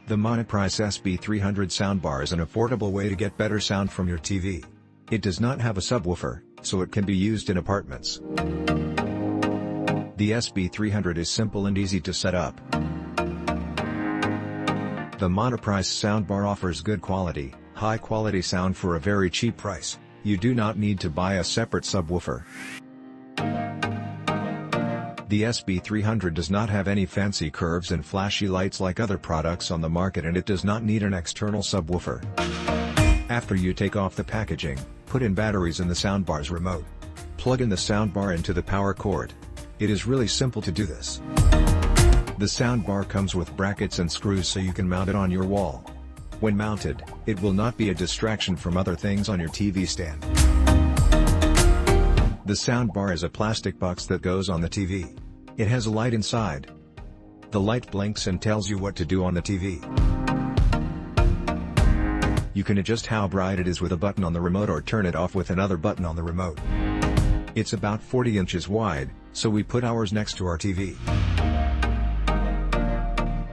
The Monoprice SB-300 Soundbar is an affordable way to get better sound from your TV. It does not have a subwoofer, so it can be used in apartments. The SB-300 is simple and easy to set up. The Monoprice Soundbar offers good quality, high-quality sound for a very cheap price. You do not need to buy a separate subwoofer. The SB-300 does not have any fancy curves and flashy lights like other products on the market, and it does not need an external subwoofer. After you take off the packaging, put in batteries in the soundbar's remote. Plug in the soundbar into the power cord. It is really simple to do this. The soundbar comes with brackets and screws so you can mount it on your wall. When mounted, it will not be a distraction from other things on your TV stand. The soundbar is a plastic box that goes on the TV. It has a light inside. The light blinks and tells you what to do on the TV. You can adjust how bright it is with a button on the remote or turn it off with another button on the remote. It's about 40 inches wide, so we put ours next to our TV.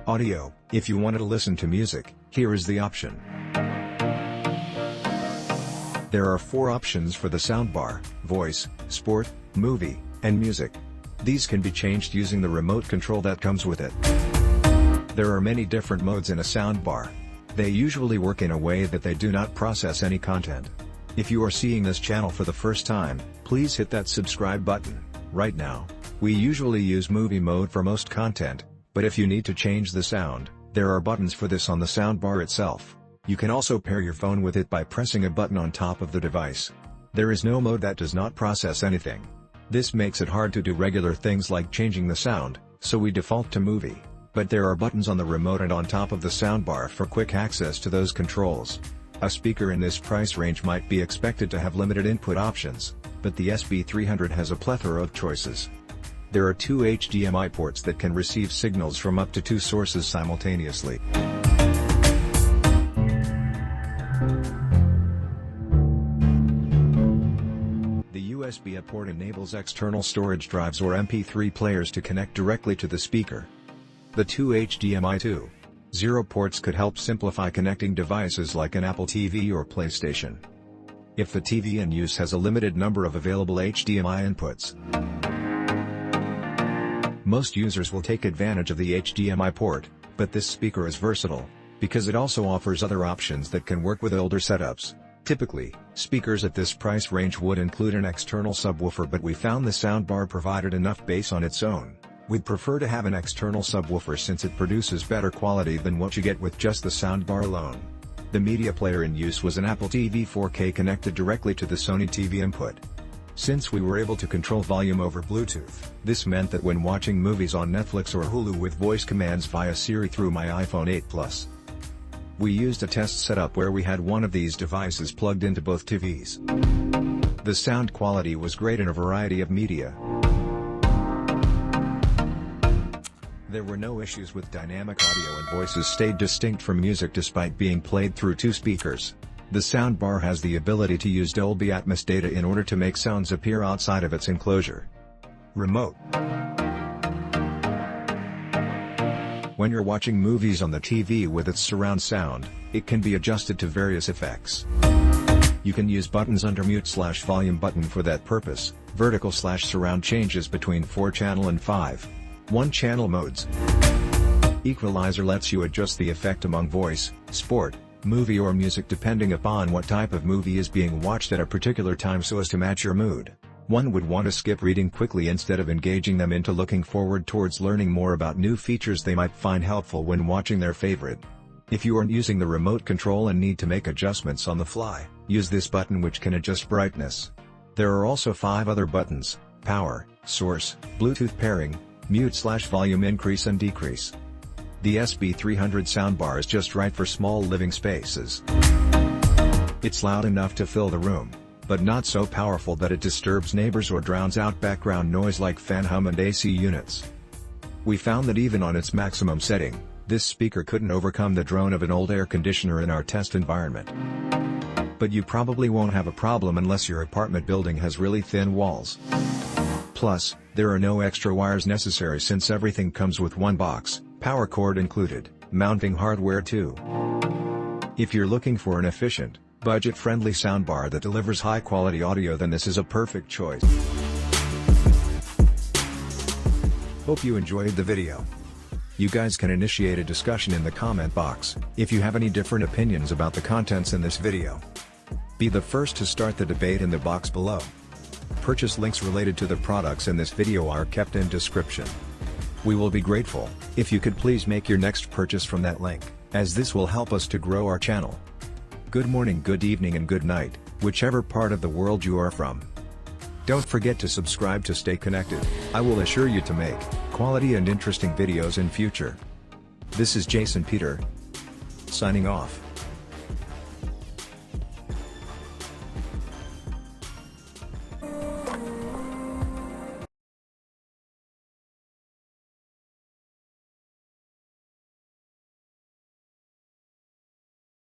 Audio: if you wanted to listen to music, here is the option. There are 4 options for the soundbar: voice, sport, movie, and music. These can be changed using the remote control that comes with it. There are many different modes in a soundbar. They usually work in a way that they do not process any content. If you are seeing this channel for the first time, please hit that subscribe button right now. We usually use movie mode for most content, but if you need to change the sound, there are buttons for this on the soundbar itself. You can also pair your phone with it by pressing a button on top of the device. There is no mode that does not process anything. This makes it hard to do regular things like changing the sound, so we default to movie. But there are buttons on the remote and on top of the soundbar for quick access to those controls. A speaker in this price range might be expected to have limited input options, but the SB-300 has a plethora of choices. There are 2 HDMI ports that can receive signals from up to 2 sources simultaneously. The USB A port enables external storage drives or MP3 players to connect directly to the speaker. The 2 HDMI 2.0 ports could help simplify connecting devices like an Apple TV or PlayStation. If the TV in use has a limited number of available HDMI inputs, most users will take advantage of the HDMI port, but this speaker is versatile, because it also offers other options that can work with older setups. Typically, speakers at this price range would include an external subwoofer, but we found the soundbar provided enough bass on its own. We'd prefer to have an external subwoofer since it produces better quality than what you get with just the soundbar alone. The media player in use was an Apple TV 4K connected directly to the Sony TV input. Since we were able to control volume over Bluetooth, this meant that when watching movies on Netflix or Hulu with voice commands via Siri through my iPhone 8 Plus, we used a test setup where we had one of these devices plugged into both TVs. The sound quality was great in a variety of media. There were no issues with dynamic audio, and voices stayed distinct from music despite being played through 2 speakers. The soundbar has the ability to use Dolby ATMOS data in order to make sounds appear outside of its enclosure. Remote: when you're watching movies on the TV with its surround sound, it can be adjusted to various effects. You can use buttons under mute/volume button for that purpose. Vertical/surround changes between 4-channel and 5.1-channel modes. Equalizer lets you adjust the effect among voice, sport, movie or music depending upon what type of movie is being watched at a particular time so as to match your mood. One would want to skip reading quickly instead of engaging them into looking forward towards learning more about new features they might find helpful when watching their favorite. If you aren't using the remote control and need to make adjustments on the fly, use this button which can adjust brightness. There are also 5 other buttons: power, source, Bluetooth pairing, mute/volume increase and decrease. The SB-300 soundbar is just right for small living spaces. It's loud enough to fill the room, but not so powerful that it disturbs neighbors or drowns out background noise like fan hum and AC units. We found that even on its maximum setting, this speaker couldn't overcome the drone of an old air conditioner in our test environment. But you probably won't have a problem unless your apartment building has really thin walls. Plus, there are no extra wires necessary since everything comes with one box, power cord included. mounting hardware too. If you're looking for an efficient, budget-friendly soundbar that delivers high-quality audio, then this is a perfect choice. Hope you enjoyed the video. You guys can initiate a discussion in the comment box if you have any different opinions about the contents in this video. Be the first to start the debate in the box below. Purchase links related to the products in this video are kept in description. We will be grateful if you could please make your next purchase from that link, as this will help us to grow our channel. Good morning, good evening and good night, whichever part of the world you are from. Don't forget to subscribe to stay connected. I will assure you to make quality and interesting videos in future. This is Jason Peter, signing off.